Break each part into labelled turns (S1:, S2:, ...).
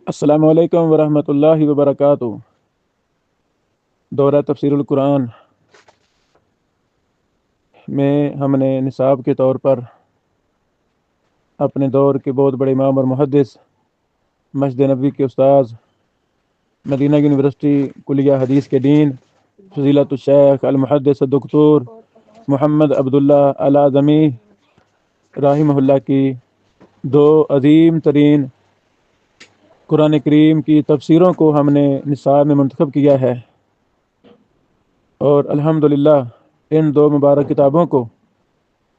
S1: السلام علیکم ورحمۃ اللہ وبرکاتہ۔ دورہ تفسیر القرآن میں ہم نے نصاب کے طور پر اپنے دور کے بہت بڑے امام اور محدث، مسجد نبوی کے استاذ، مدینہ یونیورسٹی کلیہ حدیث کے دین، فضیلت الشیخ المحدث الدکتور محمد عبداللہ الاعظمی رحمہ اللہ کی دو عظیم ترین قرآن کریم کی تفسیروں کو ہم نے نصاب میں منتخب کیا ہے، اور الحمدللہ ان دو مبارک کتابوں کو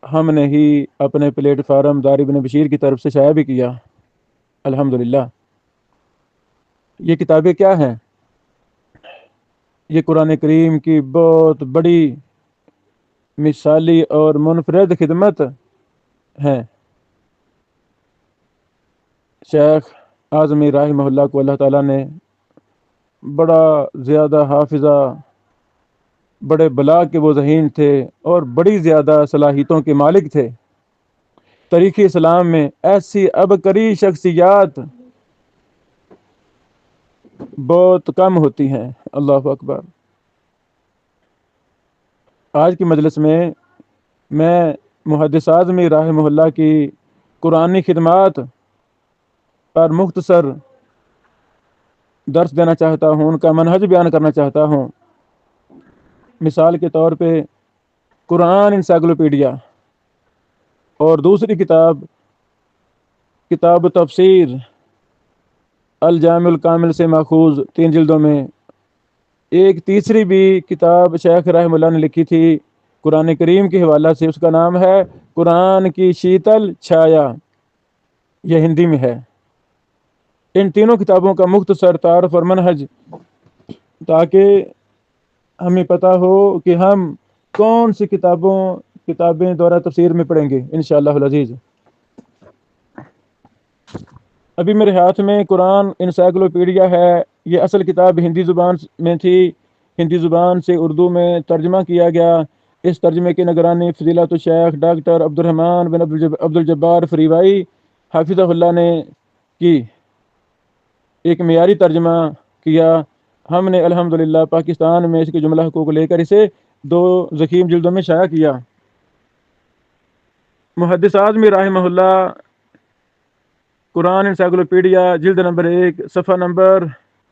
S1: ہم نے ہی اپنے پلیٹ فارم دار ابن بشیر کی طرف سے شائع بھی کیا۔ الحمدللہ یہ کتابیں کیا ہیں؟ یہ قرآن کریم کی بہت بڑی مثالی اور منفرد خدمت ہیں۔ شیخ اعظمی رحمہ اللہ کو اللہ تعالیٰ نے بڑا زیادہ حافظہ، بڑے بلاغ کے وہ ذہین تھے اور بڑی زیادہ صلاحیتوں کے مالک تھے۔ تاریخ اسلام میں ایسی عبقری شخصیات بہت کم ہوتی ہیں۔ اللہ اکبر۔ آج کی مجلس میں محدث اعظمی رحمہ اللہ کی قرآنی خدمات پر مختصر درس دینا چاہتا ہوں، ان کا منہج بیان کرنا چاہتا ہوں۔ مثال کے طور پہ قرآن انسائکلوپیڈیا اور دوسری کتاب تفسیر الجامع الکامل سے ماخوذ 3 جلدوں میں، ایک تیسری بھی کتاب شیخ رحمہ اللہ نے لکھی تھی قرآن کریم کے حوالہ سے، اس کا نام ہے قرآن کی شیتل چھایا، یہ ہندی میں ہے۔ ان تینوں کتابوں کا مختصر تعارف اور منہج، تاکہ ہمیں پتہ ہو کہ ہم کون سی کتابیں دورہ تفسیر میں پڑھیں گے انشاءاللہ العزیز۔ ابھی میرے ہاتھ میں قرآن انسائکلوپیڈیا ہے۔ یہ اصل کتاب ہندی زبان میں تھی، ہندی زبان سے اردو میں ترجمہ کیا گیا۔ اس ترجمے کی نگرانی فضیلت الشیخ ڈاکٹر عبدالرحمن بن عبدالجبار فریوائی حافظہ اللہ نے کی، ایک معیاری ترجمہ کیا۔ ہم نے الحمدللہ پاکستان میں اس کے جملہ حقوق لے کر اسے 2 ضخیم جلدوں میں شائع کیا۔ محدث اعظمی رحمہ اللہ قرآن انسائکلوپیڈیا جلد نمبر 1 صفحہ نمبر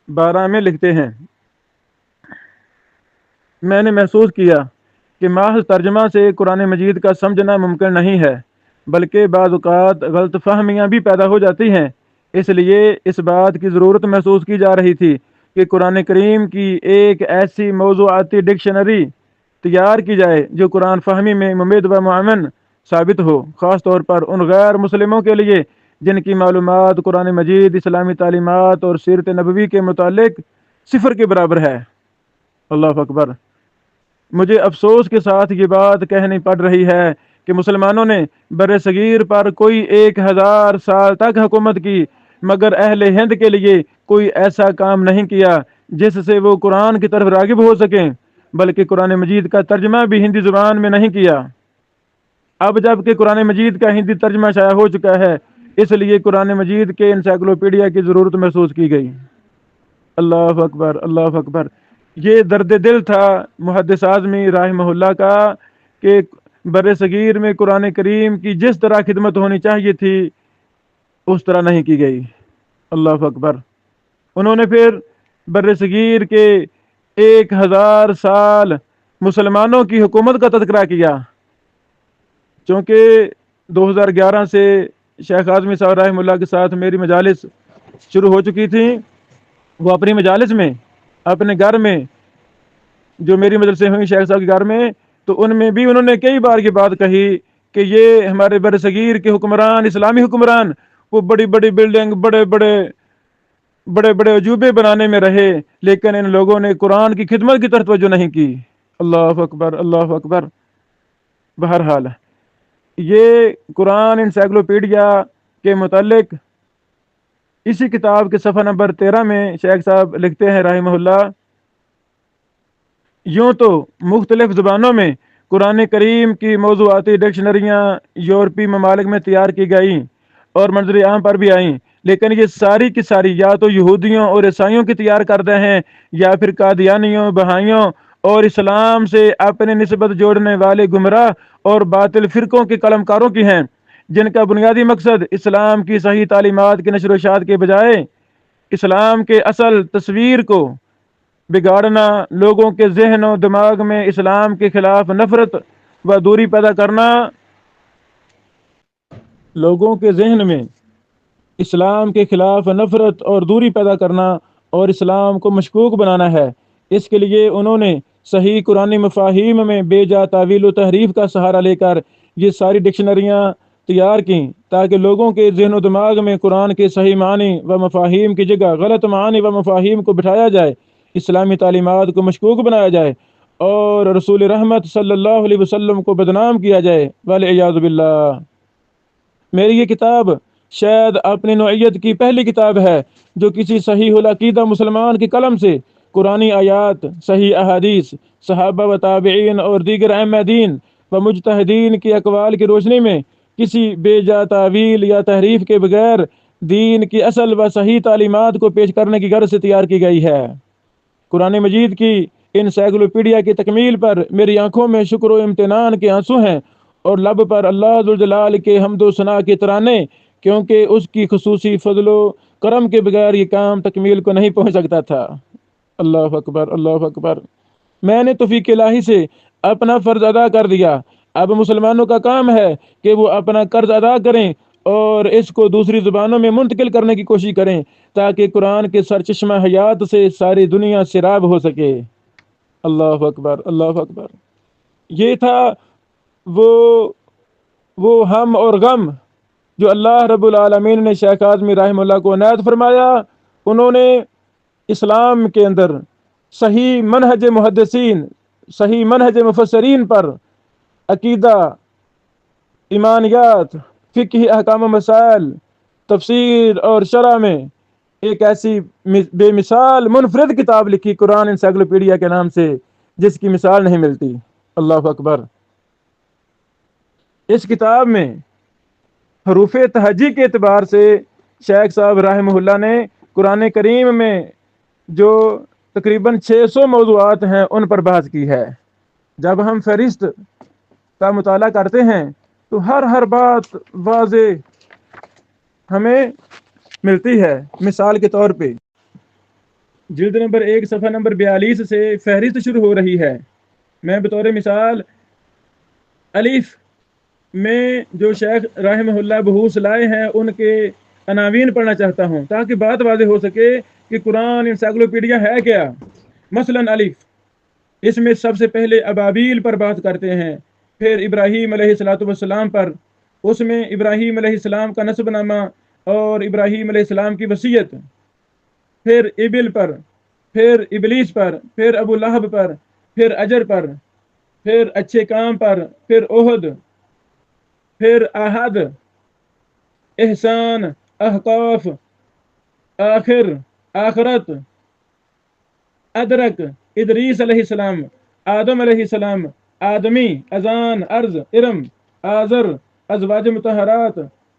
S1: 12 میں لکھتے ہیں، میں نے محسوس کیا کہ محض ترجمہ سے قرآن مجید کا سمجھنا ممکن نہیں ہے، بلکہ بعض اوقات غلط فہمیاں بھی پیدا ہو جاتی ہیں۔ اس لیے اس بات کی ضرورت محسوس کی جا رہی تھی کہ قرآن کریم کی ایک ایسی موضوعاتی ڈکشنری تیار کی جائے جو قرآن فہمی میں ممد و معاون ثابت ہو، خاص طور پر ان غیر مسلموں کے لیے جن کی معلومات قرآن مجید، اسلامی تعلیمات اور سیرت نبوی کے متعلق صفر کے برابر ہے۔ اللہ اکبر۔ مجھے افسوس کے ساتھ یہ بات کہنی پڑ رہی ہے کہ مسلمانوں نے بر صغیر پر کوئی 1000 سال تک حکومت کی، مگر اہل ہند کے لیے کوئی ایسا کام نہیں کیا جس سے وہ قرآن کی طرف راغب ہو سکیں، بلکہ قرآن مجید کا ترجمہ بھی ہندی زبان میں نہیں کیا۔ اب جب کہ قرآن مجید کا ہندی ترجمہ شائع ہو چکا ہے، اس لیے قرآن مجید کے انسائکلوپیڈیا کی ضرورت محسوس کی گئی۔ اللہ اکبر، اللہ اکبر۔ یہ درد دل تھا محدث اعظمی رحمہ اللہ کا کہ بر صغیر میں قرآن کریم کی جس طرح خدمت ہونی چاہیے تھی اس طرح نہیں کی گئی۔ اللہ اکبر۔ انہوں نے پھر بر صغیر کے 1000 سال مسلمانوں کی حکومت کا تذکرہ کیا، چونکہ 2011 سے شیخ اعظمی صاحب رحمہ اللہ کے ساتھ میری مجالس شروع ہو چکی تھیں۔ وہ اپنی مجالس میں، اپنے گھر میں، جو میری مجلسیں ہوئیں شیخ صاحب کے گھر میں، تو ان میں بھی انہوں نے کئی بار یہ بات کہی کہ یہ ہمارے بر صغیر کے حکمران، اسلامی حکمران، وہ بڑی بڑی بلڈنگ، بڑے بڑے عجوبے بنانے میں رہے، لیکن ان لوگوں نے قرآن کی خدمت کی طرف توجہ نہیں کی۔ اللہ اکبر، اللہ اکبر۔ بہرحال یہ قرآن انسائکلوپیڈیا کے متعلق اسی کتاب کے صفحہ نمبر 13 میں شیخ صاحب لکھتے ہیں رحمہ اللہ، یوں تو مختلف زبانوں میں قرآن کریم کی موضوعاتی ڈکشنریاں یورپی ممالک میں تیار کی گئیں اور منظر عام پر بھی آئیں، لیکن یہ ساری کی ساری یا تو یہودیوں اور عیسائیوں کی تیار کردہ ہیں، یا پھر قادیانیوں، بہائیوں اور اسلام سے اپنے نسبت جوڑنے والے گمراہ اور باطل فرقوں کے قلم کاروں کی ہیں، جن کا بنیادی مقصد اسلام کی صحیح تعلیمات کی نشر و اشاعت کے بجائے اسلام کے اصل تصویر کو بگاڑنا، لوگوں کے ذہن و دماغ میں اسلام کے خلاف نفرت و دوری پیدا کرنا، لوگوں کے ذہن میں اسلام کے خلاف نفرت اور دوری پیدا کرنا اور اسلام کو مشکوک بنانا ہے۔ اس کے لیے انہوں نے صحیح قرآنی مفاہیم میں بے جا تعویل و تحریف کا سہارا لے کر یہ ساری ڈکشنریاں تیار کیں تاکہ لوگوں کے ذہن و دماغ میں قرآن کے صحیح معنی و مفاہیم کی جگہ غلط معنی و مفاہیم کو بٹھایا جائے، اسلامی تعلیمات کو مشکوک بنایا جائے اور رسول رحمت صلی اللہ علیہ وسلم کو بدنام کیا جائے، والعیاذ باللہ۔ میری یہ کتاب شاید اپنی نوعیت کی پہلی کتاب ہے جو کسی صحیح العقیدہ مسلمان کی قلم سے قرآنی آیات، صحیح احادیث، صحابہ و تابعین اور دیگر ائمہ دین و مجتہدین کی اقوال کی روشنی میں کسی بے جا تعویل یا تحریف کے بغیر دین کی اصل و صحیح تعلیمات کو پیش کرنے کی غرض سے تیار کی گئی ہے۔ قرآن مجید کی انسائکلوپیڈیا کی تکمیل پر میری آنکھوں میں شکر و امتنان کے آنسو ہیں اور لب پر اللہ ذوالجلال کے حمد و ثنا کے ترانے، کیونکہ اس کی خصوصی فضل و کرم کے بغیر یہ کام تکمیل کو نہیں پہنچ سکتا تھا۔ اللہ اکبر، اللہ اکبر۔ میں نے توفیق الہی سے اپنا فرض ادا کر دیا، اب مسلمانوں کا کام ہے کہ وہ اپنا قرض ادا کریں اور اس کو دوسری زبانوں میں منتقل کرنے کی کوشش کریں تاکہ قرآن کے سرچشمہ حیات سے ساری دنیا سیراب ہو سکے۔ اللہ اکبر، اللہ اکبر۔ یہ تھا وہ ہم اور غم جو اللہ رب العالمین نے شیخ اعظمی رحمہ اللہ کو عنایت فرمایا۔ انہوں نے اسلام کے اندر صحیح منہج محدثین، صحیح منہج مفسرین پر عقیدہ، ایمانیات، فقہی احکام و مسائل، تفسیر اور شرح میں ایک ایسی بے مثال منفرد کتاب لکھی قرآن انسائکلوپیڈیا کے نام سے، جس کی مثال نہیں ملتی۔ اللہ اکبر۔ اس کتاب میں حروف تہجی کے اعتبار سے شیخ صاحب رحمہ اللہ نے قرآن کریم میں جو تقریباً 600 موضوعات ہیں ان پر بحث کی ہے۔ جب ہم فہرست کا مطالعہ کرتے ہیں تو ہر بات واضح ہمیں ملتی ہے۔ مثال کے طور پہ جلد نمبر 1 صفحہ نمبر 42 سے فہرست شروع ہو رہی ہے۔ میں بطور مثال الف میں جو شیخ رحمہ اللہ بحوث لائے ہیں ان کے عناوین پڑھنا چاہتا ہوں تاکہ بات واضح ہو سکے کہ قرآن انسائکلوپیڈیا ہے کیا۔ مثلا الف، اس میں سب سے پہلے ابابیل پر بات کرتے ہیں، پھر ابراہیم علیہ السلام پر، اس میں ابراہیم علیہ السلام کا نسب نامہ اور ابراہیم علیہ السلام کی وصیت، پھر ابل پر، پھر ابلیس پر، پھر ابو لہب پر، پھر اجر پر، پھر اچھے کام پر، پھر احد، پھر احد، احسان، احقاف، آخر، آخرت، ادرک، ادریس علیہ السلام، آدم علیہ السلام، آدمی، اذان، ارض، ارم، آزر، ازواج مطہرات،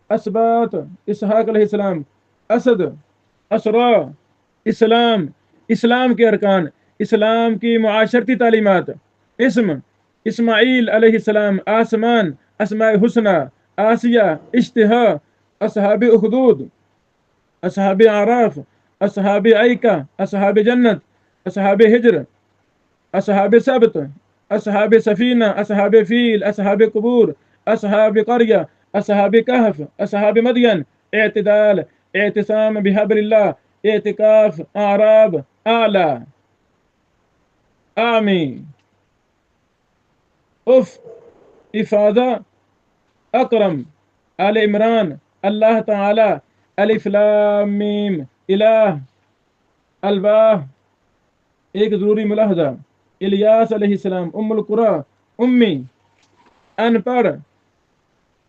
S1: اسباط، اسحاق علیہ السلام، اسد، اسرا، اسلام، اسلام کے ارکان، اسلام کی معاشرتی تعلیمات، اسم، اسماعیل علیہ السلام، آسمان، اسماء حسنہ، آسیہ، اشتہا، اصحاب اخدود، اصحاب اعراف، اصحاب ایکہ، اصحاب جنت، اصحاب ہجر، اصحاب سبت، اصحاب سفینہ، اصحاب فیل، اصحاب قبور، اصحاب قریہ، اصحاب کہف، اصحاب مدین، اعتدال، اعتصام بحبل اللہ، اعتکاف، اعراب، اعلی، آمی، اف، افادہ، اکرم، آل عمران، اللہ تعالی، الف لام میم، الہ، الواح۔ ایک ضروری ملاحظہ، الیاس علیہ السلام، ام القرآ، امی، ان پڑھ،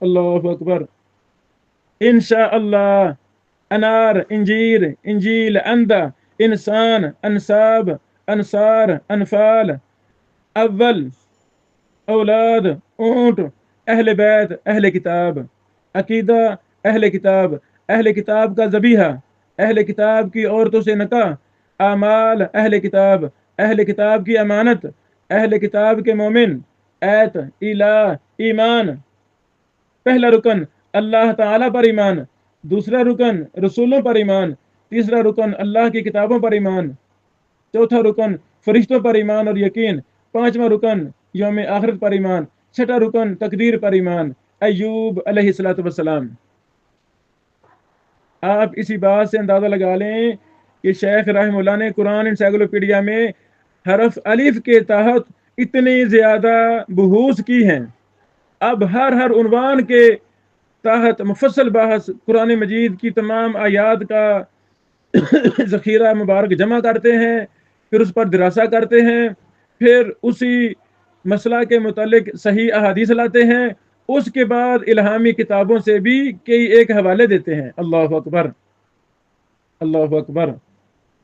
S1: اللہ اکبر، انشاء اللہ، انار، انجیر، انجیل، اندہ، انسان، انصاب، انصار، انفال، اول، اولاد، اونٹ، اہل بیت، اہل کتاب۔ عقیدہ اہل کتاب کا ذبیحہ، اہل کتاب کی عورتوں سے نکاح، اعمال اہل کتاب کی امانت، اہل کتاب کے مومن، ایت، الہ، ایمان۔ پہلا رکن اللہ تعالیٰ پر ایمان، دوسرا رکن رسولوں پر ایمان، تیسرا رکن اللہ کی کتابوں پر ایمان، چوتھا رکن فرشتوں پر ایمان اور یقین، پانچواں رکن یوم آخرت پر ایمان، چھٹا رکن تقدیر پر ایمان۔ ایوب علیہ الصلوۃ والسلام۔ آپ اسی بات سے اندازہ لگا لیں کہ شیخ رحمہ اللہ نے قرآن انسائکلوپیڈیا میں حرف الف کے تحت اتنی زیادہ بحوث کی ہیں۔ اب ہر عنوان کے تحت مفصل بحث قرآن مجید کی تمام آیات کا ذخیرہ مبارک جمع کرتے ہیں، پھر اس پر دراسہ کرتے ہیں، پھر اسی مسئلہ کے متعلق صحیح احادیث لاتے ہیں، اس کے بعد الہامی کتابوں سے بھی کئی ایک حوالے دیتے ہیں۔ اللہ اکبر، اللہ اکبر۔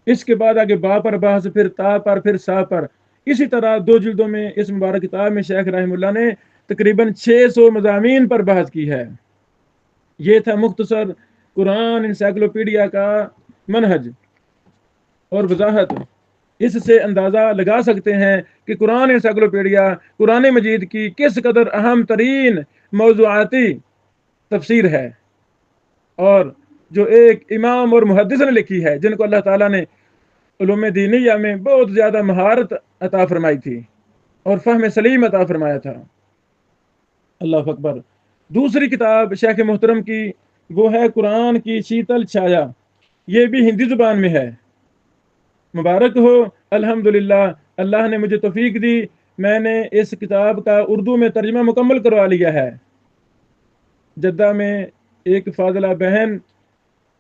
S1: اس کے بعد آگے با پر بحث، پھر تا پر، پھر سا پر۔ اسی طرح 2 جلدوں میں اس مبارک کتاب میں شیخ رحمہ اللہ نے تقریباً 600 مضامین پر بحث کی ہے۔ یہ تھا مختصر قرآن انسائکلوپیڈیا کا منہج اور وضاحت۔ اس سے اندازہ لگا سکتے ہیں کہ قرآن انسائکلوپیڈیا قرآن مجید کی کس قدر اہم ترین موضوعاتی تفسیر ہے، اور جو ایک امام اور محدث نے لکھی ہے، جن کو اللہ تعالیٰ نے علوم دینیہ میں بہت زیادہ مہارت عطا فرمائی تھی اور فہم سلیم عطا فرمایا تھا۔ اللہ اکبر۔ دوسری کتاب شیخ محترم کی وہ ہے قرآن کی شیتل چھایا، یہ بھی ہندی زبان میں ہے۔ مبارک ہو، الحمدللہ، اللہ نے مجھے توفیق دی، میں نے اس کتاب کا اردو میں ترجمہ مکمل کروا لیا ہے۔ جدہ میں ایک فاضلہ بہن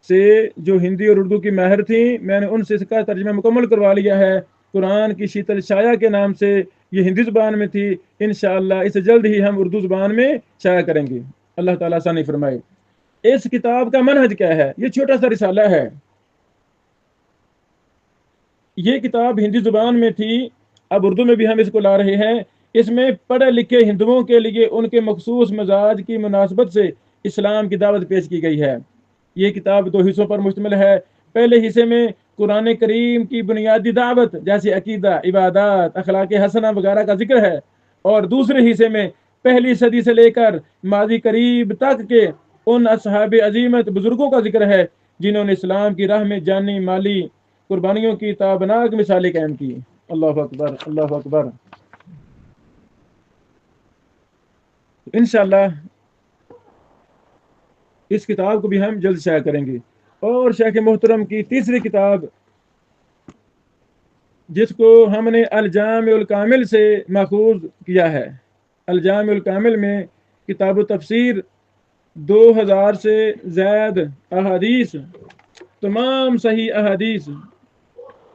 S1: سے جو ہندی اور اردو کی ماہر تھیں، میں نے ان سے اس کا ترجمہ مکمل کروا لیا ہے۔ قرآن کی شیتل چھایا کے نام سے یہ ہندی زبان میں تھی، انشاءاللہ اسے جلد ہی ہم اردو زبان میں شائع کریں گے، اللہ تعالیٰ آسانی فرمائے۔ اس کتاب کا منہج کیا ہے؟ یہ چھوٹا سا رسالہ ہے۔ یہ کتاب ہندی زبان میں تھی، اب اردو میں بھی ہم اس کو لا رہے ہیں۔ اس میں پڑھے لکھے ہندوؤں کے لیے ان کے مخصوص مزاج کی مناسبت سے اسلام کی دعوت پیش کی گئی ہے۔ یہ کتاب 2 حصوں پر مشتمل ہے۔ پہلے حصے میں قرآن کریم کی بنیادی دعوت جیسے عقیدہ، عبادات، اخلاق حسنہ وغیرہ کا ذکر ہے، اور دوسرے حصے میں پہلی صدی سے لے کر ماضی قریب تک کے ان اصحاب عظیمت بزرگوں کا ذکر ہے جنہوں نے اسلام کی راہ میں جانی مالی قربانیوں کی تابناک مثالیں قائم کی۔ اللہ اکبر، اللہ اکبر۔ انشاءاللہ اس کتاب کو بھی ہم جلد شائع کریں گے۔ اور شیخ محترم کی تیسری کتاب جس کو ہم نے الجامع الکامل سے ماخوذ کیا ہے، الجامع الکامل میں کتاب و تفسیر 2000 سے زائد احادیث، تمام صحیح احادیث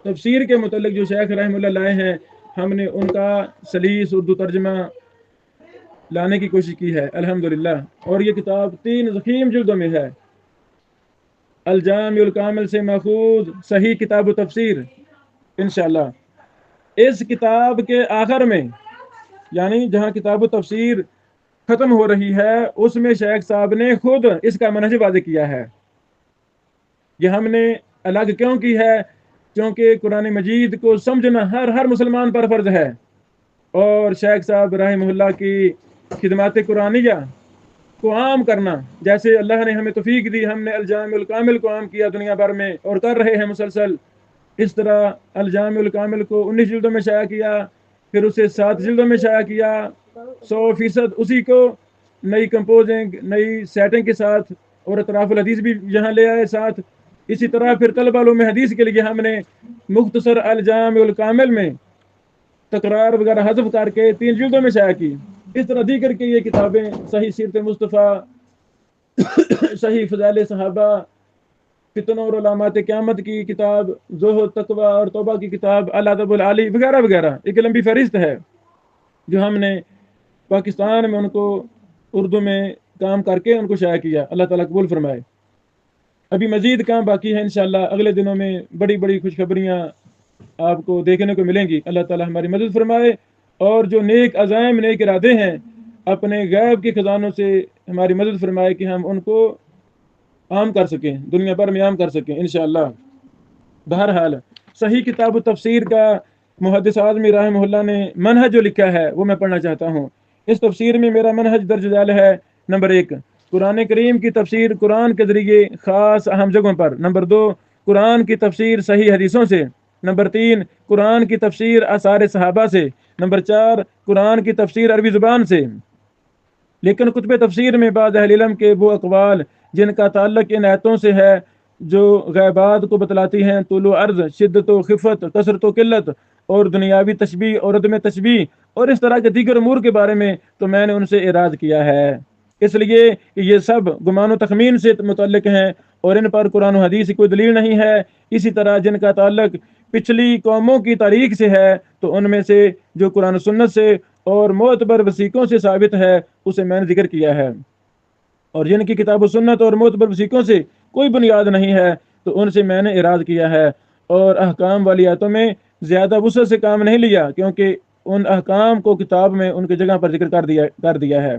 S1: تفسیر کے متعلق جو شیخ رحمہ اللہ لائے ہیں، ہم نے ان کا سلیس اردو ترجمہ لانے کی کوشش کی ہے الحمدللہ۔ اور یہ کتاب 3 ضخیم جلدوں میں ہے، الجامع الکامل سے ماخوذ صحیح کتاب و تفسیر۔ انشاءاللہ اس کتاب کے آخر میں، یعنی جہاں کتاب و تفسیر ختم ہو رہی ہے، اس میں شیخ صاحب نے خود اس کا منہج واضح کیا ہے۔ یہ ہم نے الگ کیوں کی ہے؟ کیونکہ قرآن مجید کو سمجھنا ہر مسلمان پر فرض ہے، اور شیخ صاحب رحمہ اللہ کی خدمات قرآنیہ کو عام کرنا، جیسے اللہ نے ہمیں توفیق دی، ہم نے الجامع الکامل کو عام کیا دنیا بھر میں اور کر رہے ہیں مسلسل، اس طرح الجامع الکامل کو 19 جلدوں میں شائع کیا، پھر اسے 7 جلدوں میں شائع کیا، 100% اسی کو نئی کمپوزنگ، نئی سیٹنگ کے ساتھ، اور اطراف الحدیث بھی یہاں لے آئے ساتھ۔ اسی طرح پھر طلبہ علوم حدیث کے لیے ہم نے مختصر الجامع الکامل میں تکرار وغیرہ حذف کر کے 3 جلدوں میں شائع کی۔ اس طرح دیگر کے یہ کتابیں، صحیح سیرت مصطفیٰ، صحیح فضائل صحابہ، فتن اور علامات قیامت کی کتاب، زہد، تقوی اور توبہ کی کتاب، الادب العالی وغیرہ وغیرہ، ایک لمبی فہرست ہے جو ہم نے پاکستان میں ان کو اردو میں کام کر کے ان کو شائع کیا۔ اللہ تعالیٰ قبول فرمائے۔ ابھی مزید کام باقی ہے، انشاءاللہ اگلے دنوں میں بڑی بڑی خوشخبریاں آپ کو دیکھنے کو ملیں گی۔ اللہ تعالیٰ ہماری مدد فرمائے، اور جو نیک عزائم، نیک ارادے ہیں، اپنے غیب کے خزانوں سے ہماری مدد فرمائے کہ ہم ان کو عام کر سکیں، دنیا بھر میں عام کر سکیں انشاءاللہ۔ بہرحال صحیح کتاب و تفسیر کا محدث اعظمی رحمہ اللہ نے منہج جو لکھا ہے وہ میں پڑھنا چاہتا ہوں۔ اس تفسیر میں میرا منہج درج ذیل ہے: نمبر 1، قرآن کریم کی تفسیر قرآن کے ذریعے خاص اہم جگہوں پر۔ نمبر 2، قرآن کی تفسیر صحیح حدیثوں سے۔ نمبر 3، قرآن کی تفسیر آثار صحابہ سے۔ نمبر 4، قرآن کی تفسیر عربی زبان سے۔ لیکن کتب تفسیر میں بعض اہل علم کے وہ اقوال جن کا تعلق ان آیتوں سے ہے جو غیبات کو بتلاتی ہیں، طول و عرض، شدت و خفت، کثرت و قلت، اور دنیاوی تشبیہ اور عدم تشبیہ اور اس طرح کے دیگر امور کے بارے میں، تو میں نے ان سے اعراض کیا ہے، اس لیے کہ یہ سب گمان و تخمین سے متعلق ہیں اور ان پر قرآن و حدیث کی کوئی دلیل نہیں ہے۔ اسی طرح جن کا تعلق پچھلی قوموں کی تاریخ سے ہے تو ان میں سے جو قرآن و سنت سے اور معتبر وثیقوں سے ثابت ہے اسے میں نے ذکر کیا ہے، اور جن کی کتاب و سنت اور معتبر وثیقوں سے کوئی بنیاد نہیں ہے تو ان سے میں نے اعراض کیا ہے، اور احکام والی آیتوں میں زیادہ وسعت سے کام نہیں لیا کیونکہ ان احکام کو کتاب میں ان کی جگہ پر ذکر کر دیا ہے۔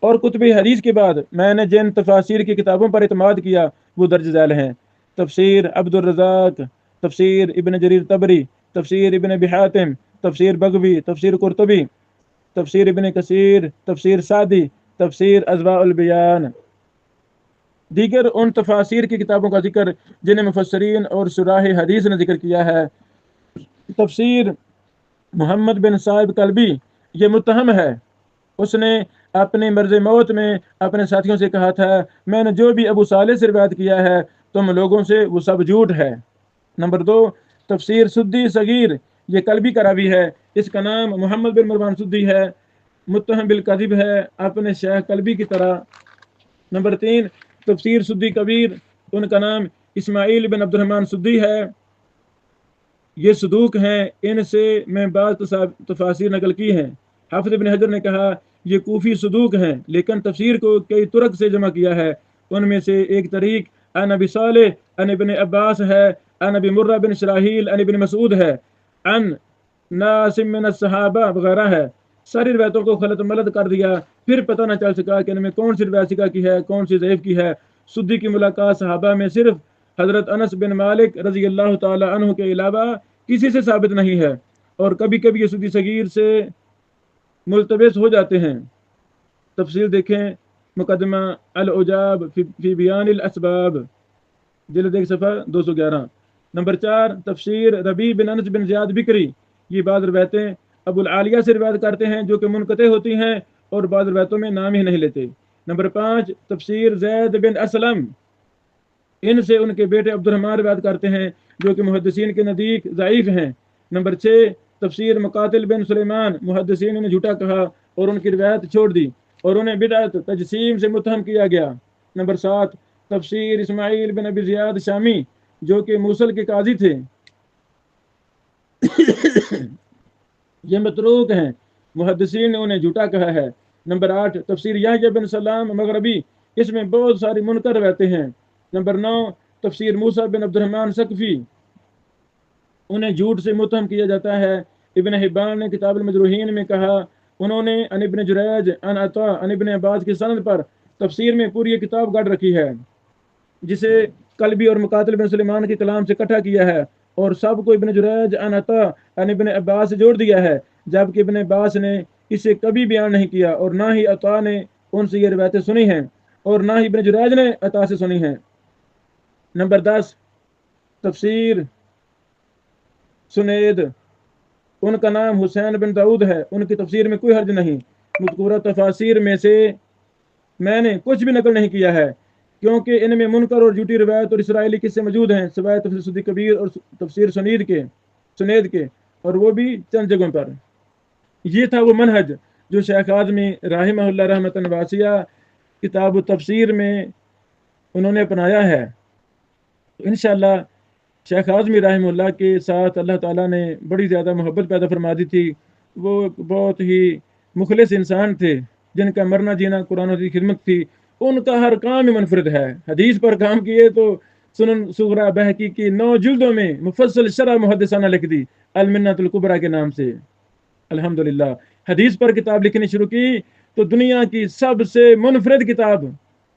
S1: اور کتب حدیث کے بعد میں نے جن تفاسیر کی کتابوں پر اعتماد کیا وہ درج ذیل ہیں: تفسیر عبد الرزاق، تفسیر ابن جریر طبری، تفسیر ابن ابی حاتم، تفسیر بغوی، تفسیر قرطبی، تفسیر ابن کثیر، تفسیر سعدی، تفسیر اضواء البیان۔ دیگر ان تفاسیر کی کتابوں کا ذکر جنہیں مفسرین اور شراح حدیث نے ذکر کیا ہے: تفسیر محمد بن صاحب کلبی یہ متہم ہے، اس نے اپنی مرض موت میں اپنے ساتھیوں سے کہا تھا میں نے جو بھی ابو صالح سے روایت کیا ہے تم لوگوں سے وہ سب جھوٹ ہے۔ نمبر 2، تفسیر سدی صغیر یہ کلبی کا راوی ہے، اس کا نام محمد بن مروان سدی ہے، متہم بالکذب ہے اپنے شیخ کلبی کی طرح۔ نمبر 3، تفسیر سدی کبیر ان کا نام اسماعیل بن عبد الرحمن سدی ہے، یہ صدوق ہیں، ان سے میں بعض تفاسیر نقل کی ہیں۔ حافظ ابن حجر نے کہا یہ کوفی صدوق ہیں لیکن تفسیر کو کئی طرق سے جمع کیا ہے، ان میں سے ایک طریق عن ابی صالح عن ابن عباس ہے، عن ابی مرہ بن شراحیل عن ابن مسعود ہے، عن ناس من الصحابہ وغیرہ ہے۔ ساری روایتوں کو خلط ملط کر دیا، پھر پتہ نہ چل سکا کہ ان میں کون سی روایت ثقہ کی ہے کون سی ضعیف کی ہے۔ سدی کی ملاقات صحابہ میں صرف حضرت انس بن مالک رضی اللہ تعالی عنہ کے علاوہ کسی سے ثابت نہیں ہے، اور کبھی کبھی یہ سدی صغیر سے ملتبس ہو جاتے ہیں۔ تفصیل دیکھیں مقدمہ العجاب فی بیان الاسباب، جلد 1 صفحہ 211۔ نمبر 4، تفسیر ربیع بن انس بن زیاد بکری یہ بعض روایتیں ابو العالیہ سے روایت کرتے ہیں جو کہ منقطع ہوتی ہیں اور بعض روایتوں میں نام ہی نہیں لیتے۔ نمبر 5، تفسیر زید بن اسلم ان سے ان کے بیٹے عبد الرحمن روایت کرتے ہیں جو کہ محدثین کے نزدیک ضعیف ہیں۔ نمبر 6، تفسیر مقاتل بن سلیمان محدثین نے جھوٹا کہا اور ان کی روایت چھوڑ دی اور انہیں بدعت تجسیم سے متہم کیا گیا۔ نمبر 7، تفسیر اسماعیل بن ابی زیاد شامی جو کہ موصل کے قاضی تھے، یہ متروک ہیں، محدثین نے انہیں جھوٹا کہا ہے۔ نمبر 8، تفسیر یحییٰ بن سلام مغربی اس میں بہت ساری منکر روایتیں ہیں۔ نمبر 9، تفسیر موسیٰ بن عبد الرحمن ثقفی انہیں جھوٹ سے متہم کیا جاتا ہے۔ ابن حبان نے کتاب المجروحین میں کہا انہوں نے ان ابن جریج ان عطا ان ابن عباس کی سند پر تفسیر میں پوری یہ کتاب گاڑ رکھی ہے جسے کلبی اور مقاتل بن سلیمان کے کلام سے اکٹھا کیا ہے اور سب کو ابن جریج ان عطا ان ابن عباس سے جوڑ دیا ہے، جبکہ ابن عباس نے اسے کبھی بیان نہیں کیا اور نہ ہی عطا نے ان سے یہ روایتیں سنی ہیں اور نہ ہی ابن جریج نے عطا سے سنی ہیں۔ نمبر 10، تفسیر سنید ان کا نام حسین بن داؤد ہے، ان کی تفسیر میں کوئی حرج نہیں۔ مذکورہ تفاسیر میں سے میں نے کچھ بھی نقل نہیں کیا ہے کیونکہ ان میں منکر اور جھوٹی روایت اور اسرائیلی قصے موجود ہیں سوائے تفسیر سدی کبیر اور تفسیر سنید کے اور وہ بھی چند جگہوں پر۔ یہ تھا وہ منہج جو شیخ اعظمی رحمہ اللہ رحمۃ واسعہ کتاب التفسیر میں انہوں نے اپنایا ہے۔ انشاءاللہ شیخ اعظمی رحمہ اللہ کے ساتھ اللہ تعالیٰ نے بڑی زیادہ محبت پیدا فرما دی تھی، وہ بہت ہی مخلص انسان تھے جن کا مرنا جینا قرآن کی خدمت تھی، ان کا ہر کام ہی منفرد ہے۔ حدیث پر کام کیے تو سنن صغریٰ بہقی کی 9 جلدوں میں مفصل شرح محدثانہ لکھ دی المنۃ الکبریٰ کے نام سے۔ الحمدللہ حدیث پر کتاب لکھنی شروع کی تو دنیا کی سب سے منفرد کتاب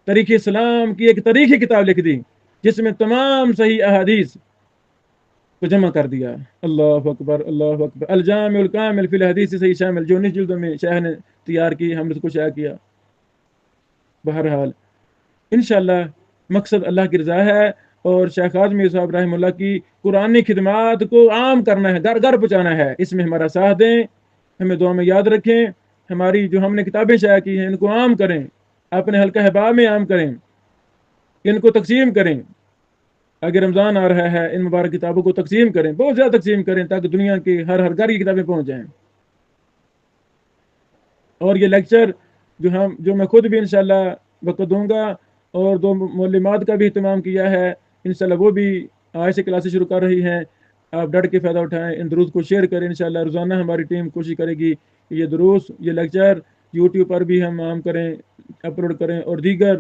S1: تاریخ اسلام کی ایک تاریخی کتاب لکھ دی جس میں تمام صحیح احادیث کو جمع کر دیا. اللہ اکبر اللہ اکبر. الجامع الکامل فی الحدیث صحیح شامل، جو 19 جلدوں میں شیخ نے تیار کی، ہم نے اس کو شائع کیا. بہرحال انشاءاللہ مقصد اللہ کی رضا ہے، اور شیخ اعظمی صاحب رحمہ اللہ کی قرآنی خدمات کو عام کرنا ہے، گھر گھر پہنچانا ہے. اس میں ہمارا ساتھ دیں، ہمیں دعا میں یاد رکھیں. ہماری جو ہم نے کتابیں شائع کی ہیں ان کو عام کریں، اپنے حلقہ احباب میں عام کریں، ان کو تقسیم کریں. اگر رمضان آ رہا ہے ان مبارک کتابوں کو تقسیم کریں، بہت زیادہ تقسیم کریں، تاکہ دنیا کے ہر ہر گھر کی کتابیں پہنچ جائیں. اور یہ لیکچر جو میں خود بھی انشاءاللہ وقت دوں گا، اور 2 معلمات کا بھی اہتمام کیا ہے انشاءاللہ، وہ بھی آج سے کلاسیں شروع کر رہی ہیں. آپ ڈٹ کے فائدہ اٹھائیں، ان دروس کو شیئر کریں. انشاءاللہ روزانہ ہماری ٹیم کوشش کرے گی کہ یہ دروس، یہ لیکچر یوٹیوب پر بھی ہم عام کریں، اپلوڈ کریں، اور دیگر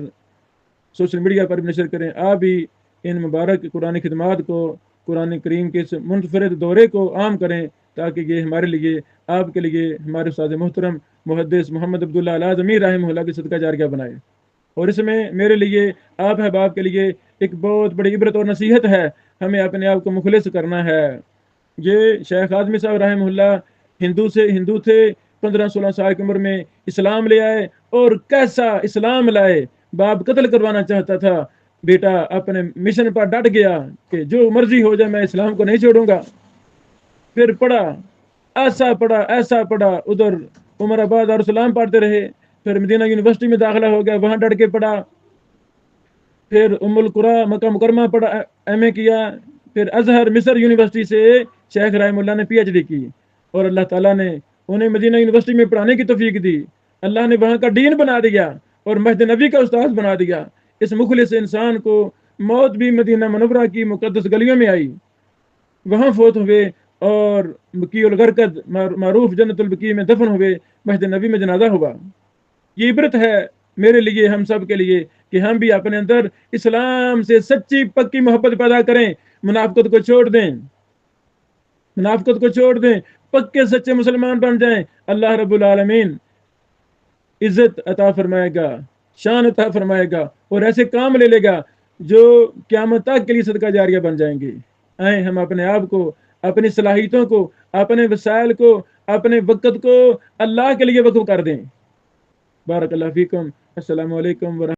S1: سوشل میڈیا پر بھی نشر کریں. آپ بھی ان مبارک قرآن خدمات کو، قرآن کریم کے اس منفرد دورے کو عام کریں، تاکہ یہ ہمارے لیے، آپ کے لیے، ہمارے استاد محترم محدث محمد عبداللہ العظمی رحمہ اللہ کی صدقہ جاریہ بنائے. اور اس میں میرے لیے، آپ احباب کے لیے ایک بہت بڑی عبرت اور نصیحت ہے. ہمیں اپنے آپ کو مخلص کرنا ہے. یہ شیخ اعظمی صاحب رحمہ اللہ ہندو تھے، 15-16 سال کی عمر میں اسلام لے آئے، اور کیسا اسلام لائے. باپ قتل کروانا چاہتا تھا، بیٹا اپنے مشن پر ڈٹ گیا کہ جو مرضی ہو جائے میں اسلام کو نہیں چھوڑوں گا. پھر پڑھا، ایسا پڑھا، ادھر عمر آباد اور اسلام پڑھتے رہے. پھر مدینہ یونیورسٹی میں داخلہ ہو گیا، وہاں ڈٹ کے پڑھا. پھر ام القرا مکہ مکرمہ پڑھا، ایم اے کیا. پھر ازہر مصر یونیورسٹی سے شیخ رحمہ اللہ نے پی ایچ ڈی کی، اور اللہ تعالیٰ نے انہیں مدینہ یونیورسٹی میں پڑھانے کی توفیق دی. اللہ نے وہاں کا ڈین بنا دیا اور مسجد نبی کا استاد بنا دیا. اس مخلص انسان کو موت بھی مدینہ منورہ کی مقدس گلیوں میں آئی، وہاں فوت ہوئے، اور بقیع الغرقد معروف جنت البقیع میں دفن ہوئے، مسجد نبی میں جنازہ ہوا. یہ عبرت ہے میرے لیے، ہم سب کے لیے، کہ ہم بھی اپنے اندر اسلام سے سچی پکی محبت پیدا کریں، منافقت کو چھوڑ دیں، پکے سچے مسلمان بن جائیں. اللہ رب العالمین عزت عطا فرمائے گا، شان عطا فرمائے گا، اور ایسے کام لے لے گا جو قیامت تک کے لیے صدقہ جاریہ بن جائیں گے. آئیں ہم اپنے آپ کو، اپنی صلاحیتوں کو، اپنے وسائل کو، اپنے وقت کو اللہ کے لیے وقف کر دیں. بارک اللہ فیکم. السلام علیکم ورحمۃ